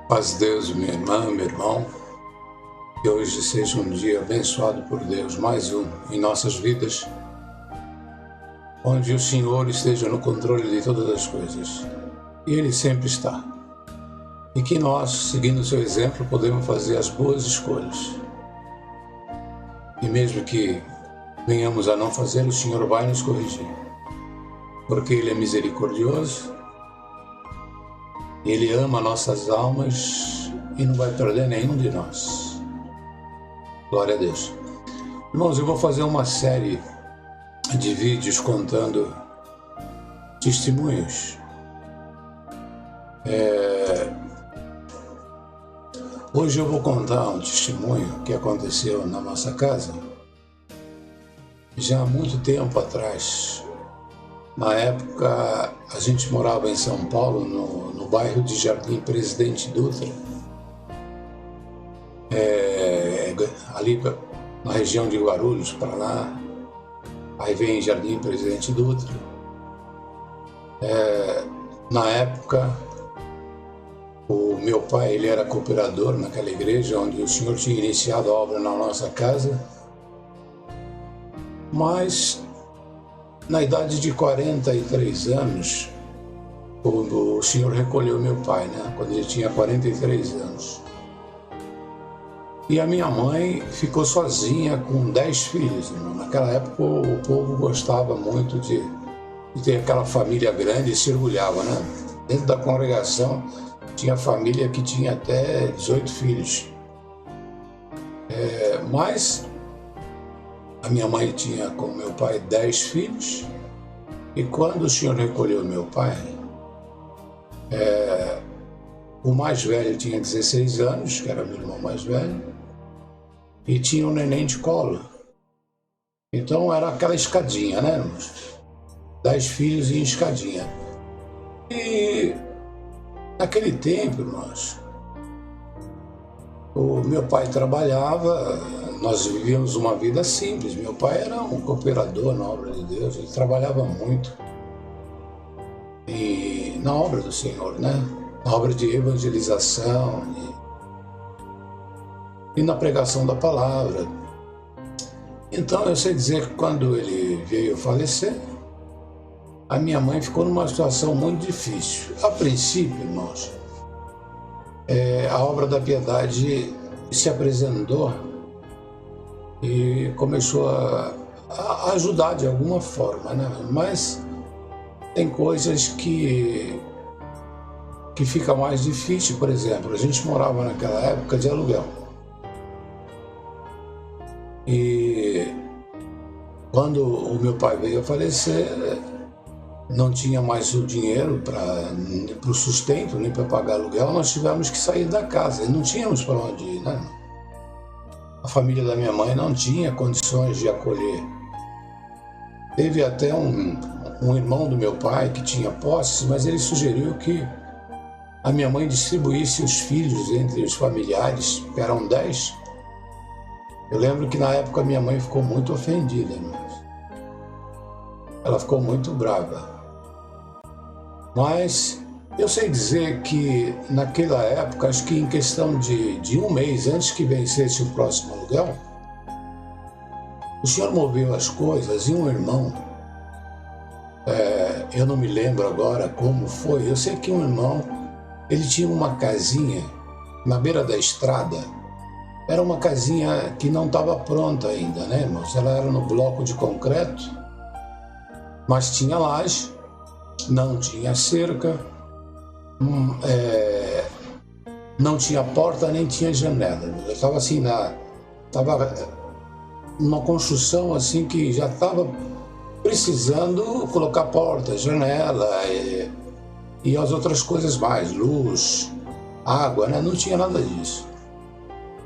Paz de Deus, minha irmã, meu irmão, que hoje seja um dia abençoado por Deus, mais um em nossas vidas, onde o Senhor esteja no controle de todas as coisas, e Ele sempre está, e que nós, seguindo o seu exemplo, podemos fazer as boas escolhas, e mesmo que venhamos a não fazer, o Senhor vai nos corrigir, porque Ele é misericordioso, Ele ama nossas almas e não vai perder nenhum de nós. Glória a Deus. Irmãos, eu vou fazer uma série de vídeos contando testemunhos. Hoje eu vou contar um testemunho que aconteceu na nossa casa já há muito tempo atrás. Na época, a gente morava em São Paulo, no bairro de Jardim Presidente Dutra, ali na região de Guarulhos, Paraná. Aí vem Jardim Presidente Dutra. Na época, o meu pai ele era cooperador naquela igreja onde o Senhor tinha iniciado a obra na nossa casa, mas na idade de 43 anos, o Senhor recolheu meu pai, né? Quando ele tinha 43 anos. E a minha mãe ficou sozinha com 10 filhos. Irmão. Naquela época o povo gostava muito de ter aquela família grande e se orgulhava, né? Dentro da congregação tinha família que tinha até 18 filhos. Mas a minha mãe tinha com meu pai 10 filhos, e quando o Senhor recolheu meu pai, o mais velho tinha 16 anos, que era meu irmão mais velho, e tinha um neném de colo. Então era aquela escadinha, né, irmãos? 10 filhos em escadinha. E naquele tempo, irmãos, o meu pai trabalhava, nós vivíamos uma vida simples. Meu pai era um cooperador na obra de Deus, ele trabalhava muito e na obra do Senhor, né? Na obra de evangelização e na pregação da palavra. Então eu sei dizer que quando ele veio falecer, a minha mãe ficou numa situação muito difícil. A princípio, irmãos, a obra da piedade se apresentou e começou a ajudar de alguma forma, né? Mas tem coisas que fica mais difícil. Por exemplo, a gente morava naquela época de aluguel. E quando o meu pai veio a falecer, não tinha mais o dinheiro para o sustento, nem para pagar aluguel, nós tivemos que sair da casa e não tínhamos para onde ir, né? A família da minha mãe não tinha condições de acolher. Teve até um irmão do meu pai que tinha posses, mas ele sugeriu que a minha mãe distribuísse os filhos entre os familiares, que eram 10. Eu lembro que na época minha mãe ficou muito ofendida, irmãos. Ela ficou muito brava. Mas eu sei dizer que naquela época, acho que em questão de um mês antes que vencesse o próximo aluguel, o Senhor moveu as coisas e um irmão, eu não me lembro agora como foi, eu sei que um irmão, ele tinha uma casinha na beira da estrada. Era uma casinha que não estava pronta ainda, né, irmãos? Ela era no bloco de concreto, mas tinha laje, não tinha cerca, não tinha porta, nem tinha janela. Eu estava assim, estava numa construção assim que já estava precisando colocar porta, janela e as outras coisas mais, luz, água, né? Não tinha nada disso.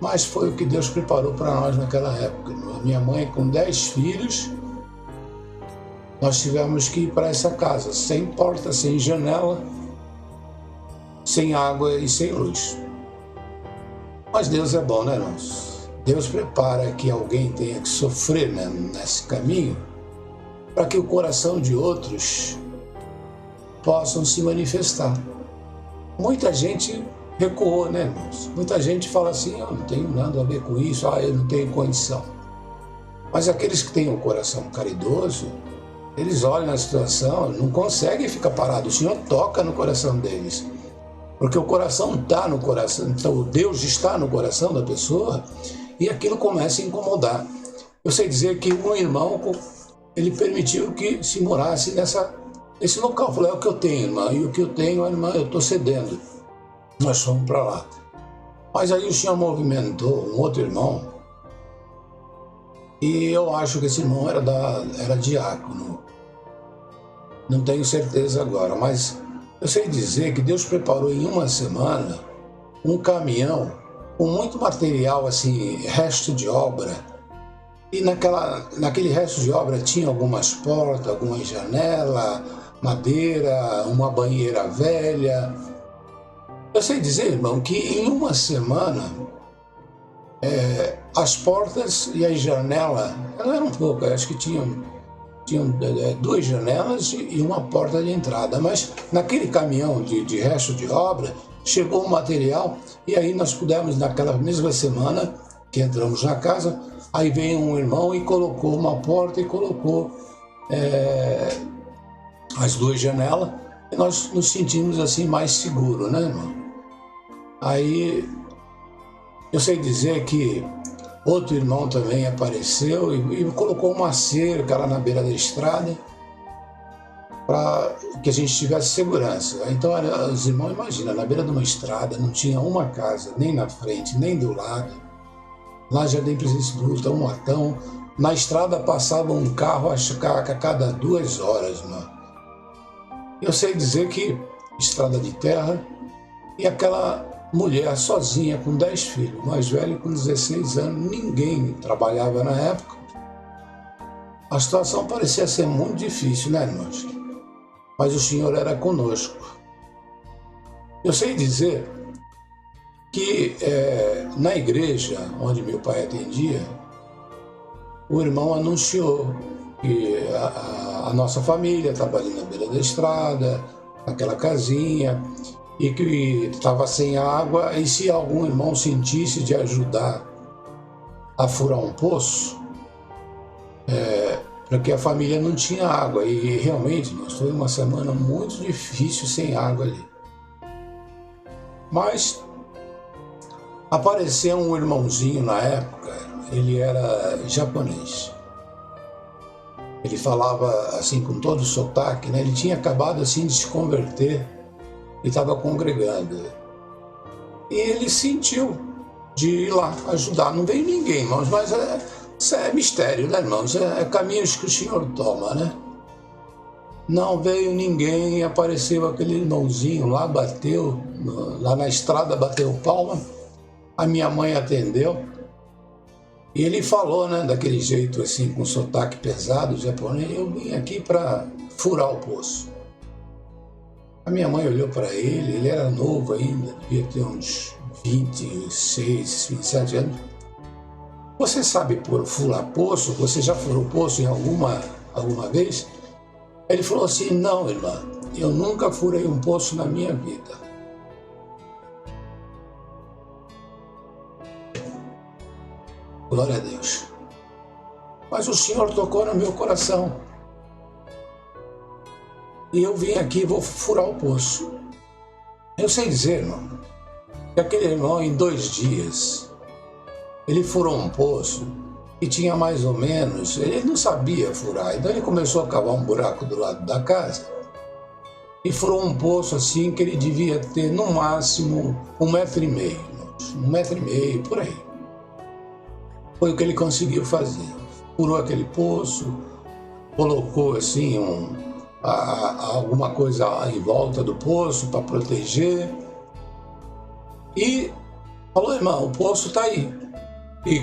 Mas foi o que Deus preparou para nós naquela época. Minha mãe com 10 filhos, nós tivemos que ir para essa casa, sem porta, sem janela, sem água e sem luz. Mas Deus é bom, né, irmãos? Deus prepara que alguém tenha que sofrer, né, nesse caminho, para que o coração de outros possam se manifestar. Muita gente recuou, né, irmãos? Muita gente fala assim, eu não tenho nada a ver com isso, eu não tenho condição. Mas aqueles que têm um coração caridoso, eles olham a situação, não conseguem ficar parados. O Senhor toca no coração deles. Porque o coração está no coração, então Deus está no coração da pessoa e aquilo começa a incomodar. Eu sei dizer que um irmão, ele permitiu que se morasse nesse local. Falei, é o que eu tenho, irmã, e o que eu tenho, irmã, eu estou cedendo. Nós fomos para lá. Mas aí o Senhor movimentou um outro irmão e eu acho que esse irmão era diácono. Não tenho certeza agora, mas eu sei dizer que Deus preparou em uma semana um caminhão com muito material, assim, resto de obra. E naquele resto de obra tinha algumas portas, algumas janelas, madeira, uma banheira velha. Eu sei dizer, irmão, que em uma semana as portas e as janelas, não eram poucas, acho que tinham duas janelas e uma porta de entrada, mas naquele caminhão de resto de obra chegou o material e aí nós pudemos, naquela mesma semana que entramos na casa, aí veio um irmão e colocou uma porta e colocou as duas janelas e nós nos sentimos assim mais seguros, né, irmão? Aí eu sei dizer que outro irmão também apareceu e colocou uma cerca lá na beira da estrada para que a gente tivesse segurança. Então, os irmãos, imagina, na beira de uma estrada, não tinha uma casa, nem na frente, nem do lado. Lá Jardim Presidente Dutra, um matão. Na estrada passava um carro a cada 2 horas, mano. Eu sei dizer que estrada de terra e aquela mulher sozinha com 10 filhos, mais velho com 16 anos, ninguém trabalhava na época. A situação parecia ser muito difícil, né, irmãos? Mas o Senhor era conosco. Eu sei dizer que na igreja onde meu pai atendia, o irmão anunciou que a nossa família estava ali na beira da estrada, naquela casinha, e que estava sem água, e se algum irmão sentisse de ajudar a furar um poço, porque a família não tinha água, e realmente nós foi uma semana muito difícil sem água ali. Mas apareceu um irmãozinho na época, ele era japonês. Ele falava assim com todo o sotaque, né? Ele tinha acabado assim de se converter e estava congregando. E ele sentiu de ir lá ajudar. Não veio ninguém, irmãos, mas isso é mistério, né, irmãos? É caminhos que o Senhor toma, né? Não veio ninguém, apareceu aquele irmãozinho lá, bateu, lá na estrada, bateu palma. A minha mãe atendeu. E ele falou, né, daquele jeito assim, com sotaque pesado, japonês, eu vim aqui para furar o poço. A minha mãe olhou para ele era novo ainda, devia ter uns 26, 27 anos. Você sabe furar poço? Você já furou poço em alguma vez? Ele falou assim, não, irmã, eu nunca furei um poço na minha vida. Glória a Deus. Mas o Senhor tocou no meu coração. E eu vim aqui e vou furar o poço. Eu sei dizer, irmão, que aquele irmão em 2 dias, ele furou um poço e tinha mais ou menos, ele não sabia furar, então ele começou a cavar um buraco do lado da casa e furou um poço assim que ele devia ter no máximo 1,5 metro, irmãos, 1,5 metro, por aí. Foi o que ele conseguiu fazer. Furou aquele poço, colocou assim alguma coisa em volta do poço para proteger e falou, irmão, o poço está aí. E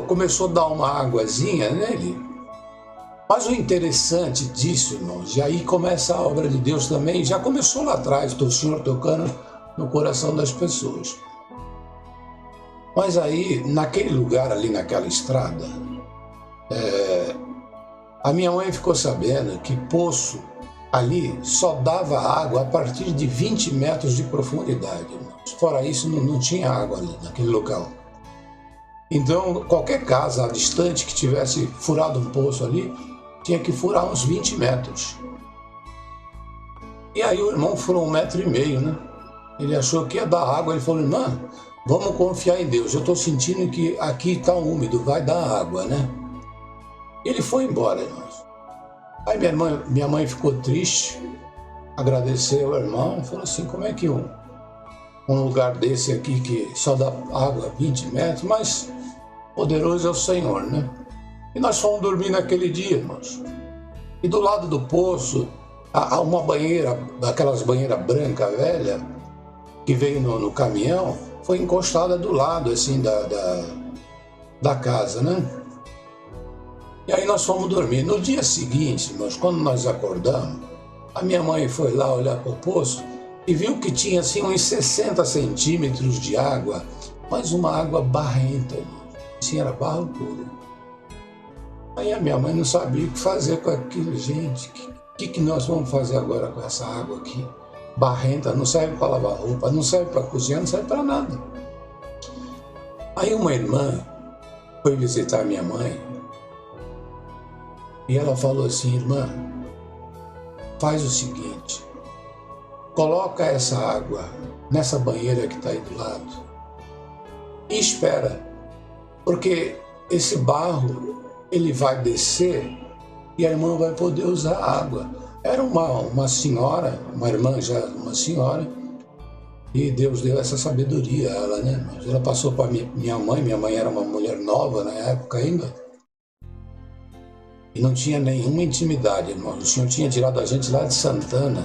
começou a dar uma águazinha nele. Mas o interessante disso, irmãos, e aí começa a obra de Deus também, já começou lá atrás, o Senhor tocando no coração das pessoas. Mas aí, naquele lugar ali, naquela estrada, a minha mãe ficou sabendo que poço ali só dava água a partir de 20 metros de profundidade, irmãos. Fora isso, não tinha água ali naquele local. Então, qualquer casa distante que tivesse furado um poço ali, tinha que furar uns 20 metros. E aí o irmão furou 1,5 metro, né? Ele achou que ia dar água, ele falou, irmã, vamos confiar em Deus, eu estou sentindo que aqui está úmido, vai dar água, né? Ele foi embora, irmãos. Aí minha mãe ficou triste, agradeceu ao irmão, falou assim, como é que um lugar desse aqui que só dá água 20 metros, mas poderoso é o Senhor, né? E nós fomos dormir naquele dia, irmãos. E do lado do poço, há uma banheira, daquelas banheiras brancas velha, que veio no caminhão, foi encostada do lado, assim, da casa, né? E aí nós fomos dormir. No dia seguinte, irmãos, quando nós acordamos, a minha mãe foi lá olhar para o poço e viu que tinha, assim, uns 60 centímetros de água, mas uma água barrenta, irmãos. Assim, era barro puro. Aí a minha mãe não sabia o que fazer com aquilo. Gente, o que nós vamos fazer agora com essa água aqui? Barrenta, não serve para lavar roupa, não serve para cozinhar, não serve para nada. Aí uma irmã foi visitar minha mãe e ela falou assim, irmã, faz o seguinte, coloca essa água nessa banheira que está aí do lado e espera, porque esse barro ele vai descer e a irmã vai poder usar a água. Era uma senhora, uma irmã já, uma senhora, e Deus deu essa sabedoria a ela, né? Ela passou para minha mãe era uma mulher nova na época ainda, e não tinha nenhuma intimidade, irmão. O Senhor tinha tirado a gente lá de Santana,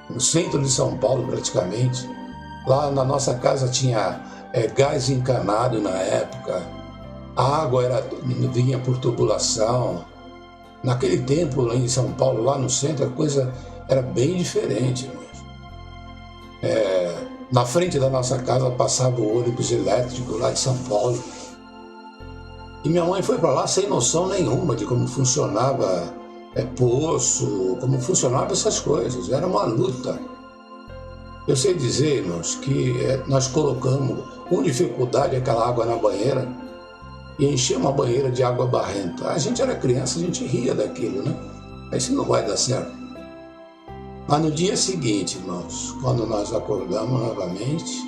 no centro de São Paulo praticamente. Lá na nossa casa tinha gás encanado na época, a água vinha por tubulação. Naquele tempo, lá em São Paulo, lá no centro, a coisa era bem diferente, irmãos. Na frente da nossa casa passava o ônibus elétrico lá de São Paulo. E minha mãe foi para lá sem noção nenhuma de como funcionava poço, como funcionavam essas coisas. Era uma luta. Eu sei dizer, irmãos, que nós colocamos com dificuldade aquela água na banheira e enchemos uma banheira de água barrenta. A gente era criança, a gente ria daquilo, né? Isso não vai dar certo. Mas no dia seguinte, irmãos, quando nós acordamos novamente,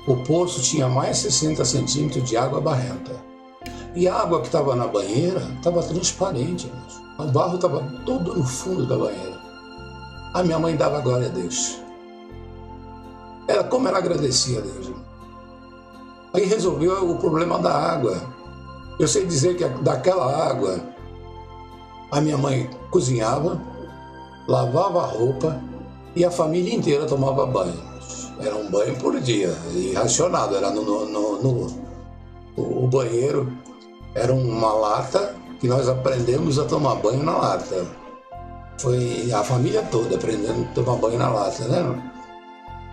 o poço tinha mais 60 centímetros de água barrenta. E a água que estava na banheira estava transparente, irmãos. O barro estava todo no fundo da banheira. A minha mãe dava glória a Deus. Como ela agradecia a Deus, irmão. Aí resolveu o problema da água. Eu sei dizer que daquela água, a minha mãe cozinhava, lavava a roupa e a família inteira tomava banho. Era um banho por dia, e racionado. Era o banheiro era uma lata que nós aprendemos a tomar banho na lata. Foi a família toda aprendendo a tomar banho na lata, né?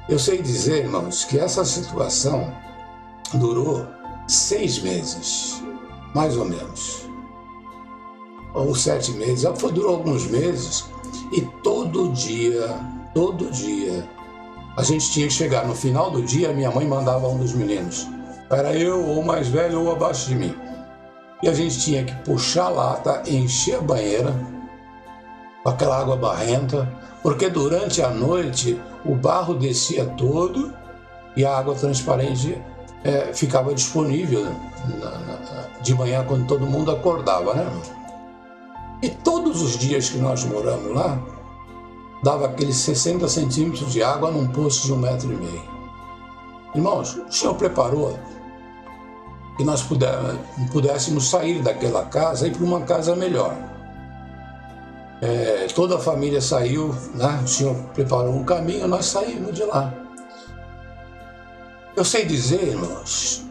Eu sei dizer, irmãos, que essa situação durou 6 meses, mais ou menos, ou 7 meses, durou alguns meses, e todo dia, a gente tinha que chegar no final do dia, minha mãe mandava um dos meninos, era eu, ou mais velho, ou abaixo de mim, e a gente tinha que puxar a lata, encher a banheira, com aquela água barrenta, porque durante a noite o barro descia todo e a água transparente ficava disponível de manhã quando todo mundo acordava, né? E todos os dias que nós moramos lá, dava aqueles 60 centímetros de água num poço de 1,5 metro. Irmãos, o Senhor preparou que nós pudéssemos sair daquela casa e ir para uma casa melhor. Toda a família saiu, né? O Senhor preparou um caminho, nós saímos de lá. Eu sei dizer, irmãos,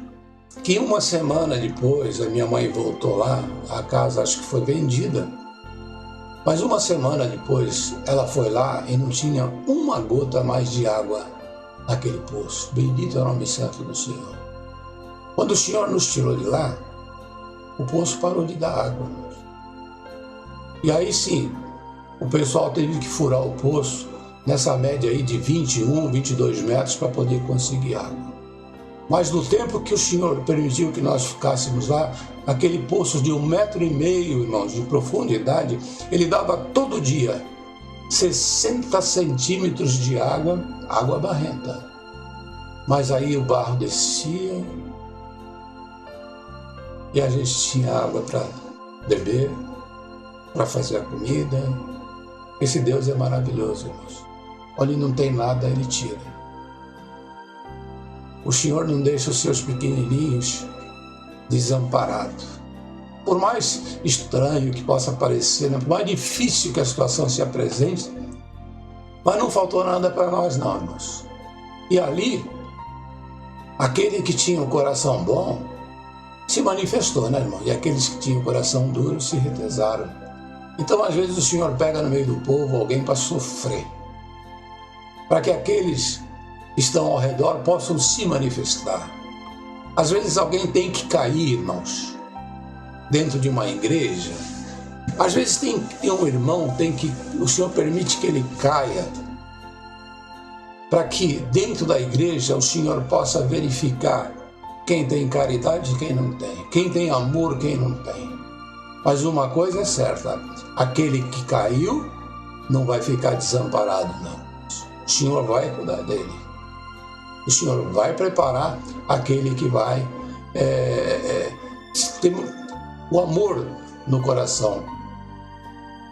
que 1 semana depois a minha mãe voltou lá, a casa acho que foi vendida, mas 1 semana depois ela foi lá e não tinha uma gota mais de água naquele poço. Bendito é o nome santo do Senhor. Quando o Senhor nos tirou de lá, o poço parou de dar água. E aí sim, o pessoal teve que furar o poço nessa média aí de 21, 22 metros para poder conseguir água. Mas no tempo que o Senhor permitiu que nós ficássemos lá, aquele poço de 1,5 metro, irmãos, de profundidade, ele dava todo dia 60 centímetros de água, água barrenta. Mas aí o barro descia e a gente tinha água para beber, para fazer a comida. Esse Deus é maravilhoso, irmãos. Onde não tem nada, Ele tira. O Senhor não deixa os seus pequenininhos desamparados. Por mais estranho que possa parecer, por mais difícil que a situação se apresente, mas não faltou nada para nós não, irmãos. E ali, aquele que tinha o coração bom se manifestou, né, irmão? E aqueles que tinham o coração duro se retesaram. Então, às vezes, o Senhor pega no meio do povo alguém para sofrer, para que aqueles que estão ao redor possam se manifestar. Às vezes, alguém tem que cair, irmãos, dentro de uma igreja. Às vezes, tem um irmão, o Senhor permite que ele caia, para que dentro da igreja o Senhor possa verificar quem tem caridade e quem não tem, quem tem amor, quem não tem. Mas uma coisa é certa, aquele que caiu não vai ficar desamparado, não. O Senhor vai cuidar dele. O Senhor vai preparar aquele que vai ter o amor no coração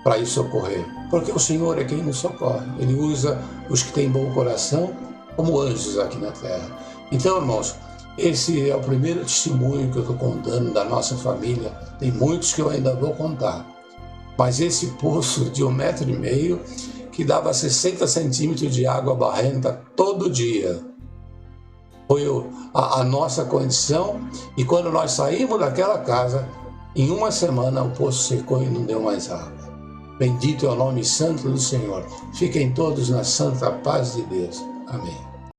para ir socorrer. Porque o Senhor é quem nos socorre. Ele usa os que têm bom coração como anjos aqui na terra. Então, irmãos, esse é o primeiro testemunho que eu estou contando da nossa família. Tem muitos que eu ainda vou contar. Mas esse poço de 1,5 metro, que dava 60 centímetros de água barrenta todo dia, foi a nossa condição. E quando nós saímos daquela casa, em uma semana o poço secou e não deu mais água. Bendito é o nome santo do Senhor. Fiquem todos na santa paz de Deus. Amém.